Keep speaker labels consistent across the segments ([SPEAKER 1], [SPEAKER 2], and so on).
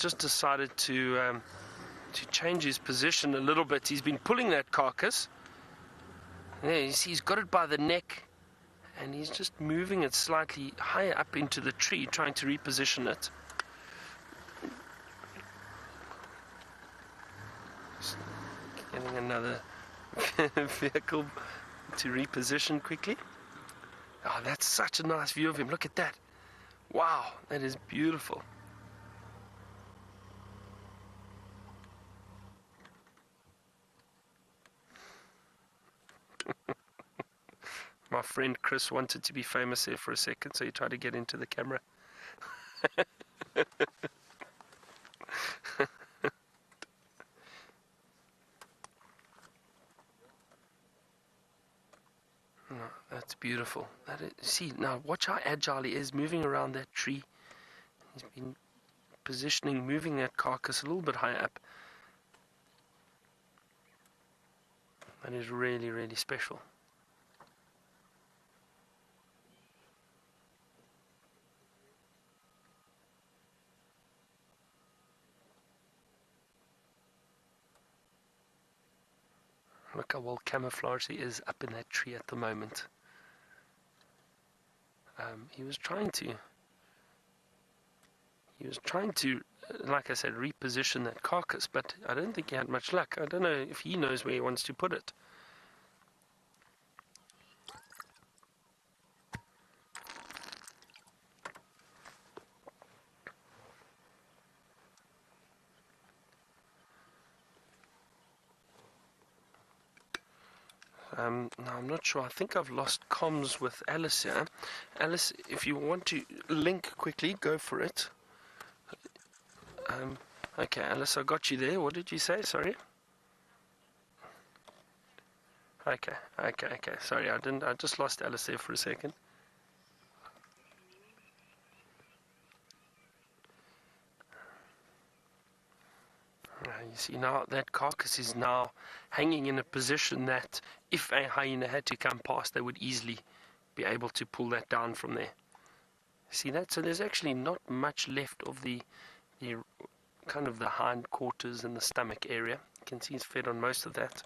[SPEAKER 1] just decided to change his position a little bit. He's been pulling that carcass. There, you see, he's got it by the neck, and he's just moving it slightly higher up into the tree, trying to reposition it. Just getting another vehicle to reposition quickly. Oh, that's such a nice view of him. Look at that. Wow, that is beautiful. My friend Chris wanted to be famous there for a second, so he tried to get into the camera. No, that's beautiful. That is, see, now watch how agile he is moving around that tree. He's been positioning, moving that carcass a little bit higher up. That is really, really special. Look how well camouflaged he is up in that tree at the moment. He was trying to, like I said, reposition that carcass, but I don't think he had much luck. I don't know if he knows where he wants to put it. Now I'm not sure. I think I've lost comms with Alice here. Alice, if you want to link quickly, go for it. Okay, Alice, I got you there. What did you say? Sorry. Okay. Sorry, I just lost Alice there for a second. You see now that carcass is now hanging in a position that if a hyena had to come past, they would easily be able to pull that down from there. See that? So there's actually not much left of the kind of the hindquarters and the stomach area. You can see he's fed on most of that.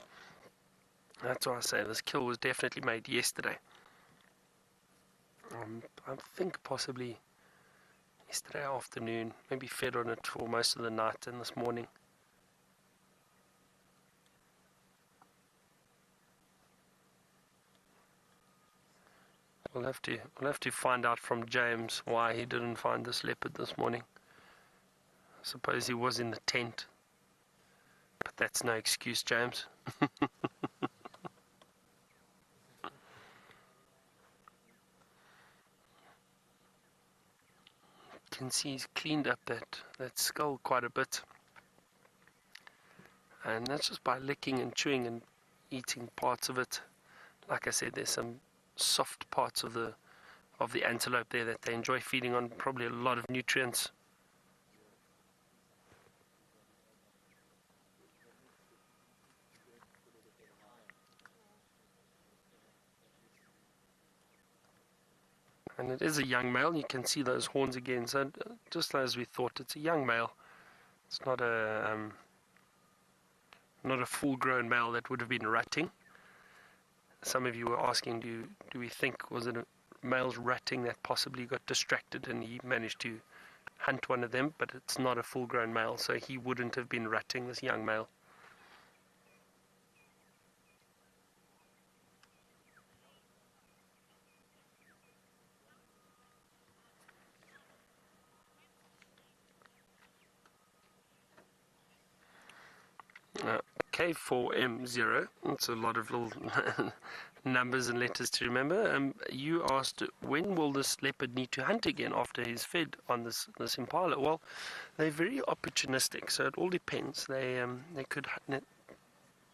[SPEAKER 1] That's why I say this kill was definitely made yesterday. I think possibly yesterday afternoon, maybe fed on it for most of the night and this morning. We'll have to find out from James why he didn't find this leopard this morning. I suppose he was in the tent, but that's no excuse, James. You can see he's cleaned up that skull quite a bit, and that's just by licking and chewing and eating parts of it. Like I said, there's some soft parts of the antelope there that they enjoy feeding on, probably a lot of nutrients. And it is a young male. You can see those horns again. So just as we thought, it's a young male. It's not a full-grown male that would have been rutting. Some of you were asking, do we think, was it a male's rutting that possibly got distracted and he managed to hunt one of them? But it's not a full-grown male, so he wouldn't have been rutting, this young male. K4M0, it's a lot of little numbers and letters to remember. You asked, when will this leopard need to hunt again after he's fed on this impala? Well, they're very opportunistic, so it all depends. They could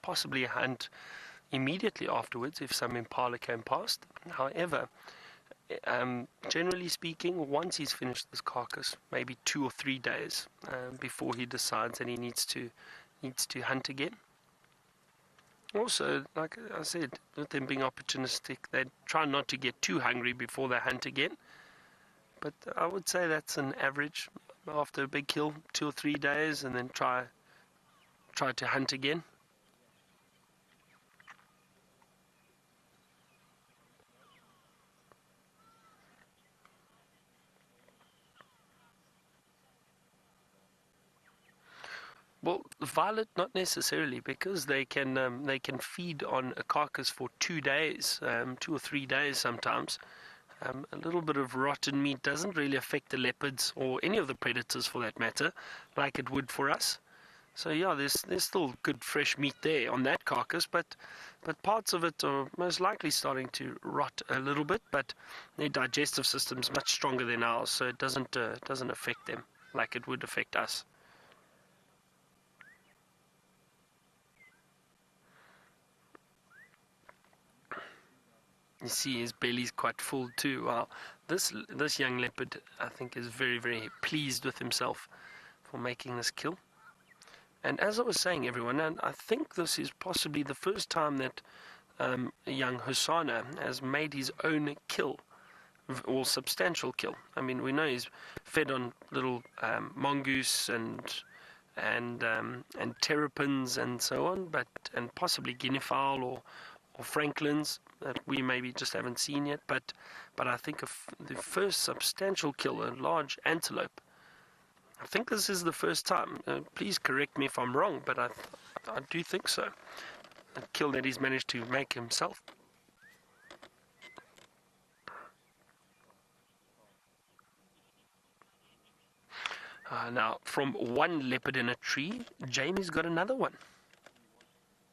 [SPEAKER 1] possibly hunt immediately afterwards if some impala came past. However, generally speaking, once he's finished this carcass, maybe 2 or 3 days before he decides that he needs to hunt again. Also, like I said, with them being opportunistic, they try not to get too hungry before they hunt again. But I would say that's an average, after a big kill, 2 or 3 days, and then try to hunt again. Well, violet not necessarily, because they can feed on a carcass for 2 days, 2 or 3 days sometimes. A little bit of rotten meat doesn't really affect the leopards or any of the predators for that matter, like it would for us. So yeah, there's still good fresh meat there on that carcass, but parts of it are most likely starting to rot a little bit. But their digestive system's much stronger than ours, so it doesn't affect them like it would affect us. You see his belly's quite full too. Wow, this young leopard, I think, is very pleased with himself for making this kill. And as I was saying, everyone, and I think this is possibly the first time that a young hosana has made his own kill, or substantial kill. I mean, we know he's fed on little mongoose and terrapins and so on, but and possibly guinea fowl or franklins that we maybe just haven't seen yet. But I think the first substantial kill, a large antelope. I think this is the first time. Please correct me if I'm wrong, but I do think so. A kill that he's managed to make himself. Now, from one leopard in a tree, Jamie's got another one.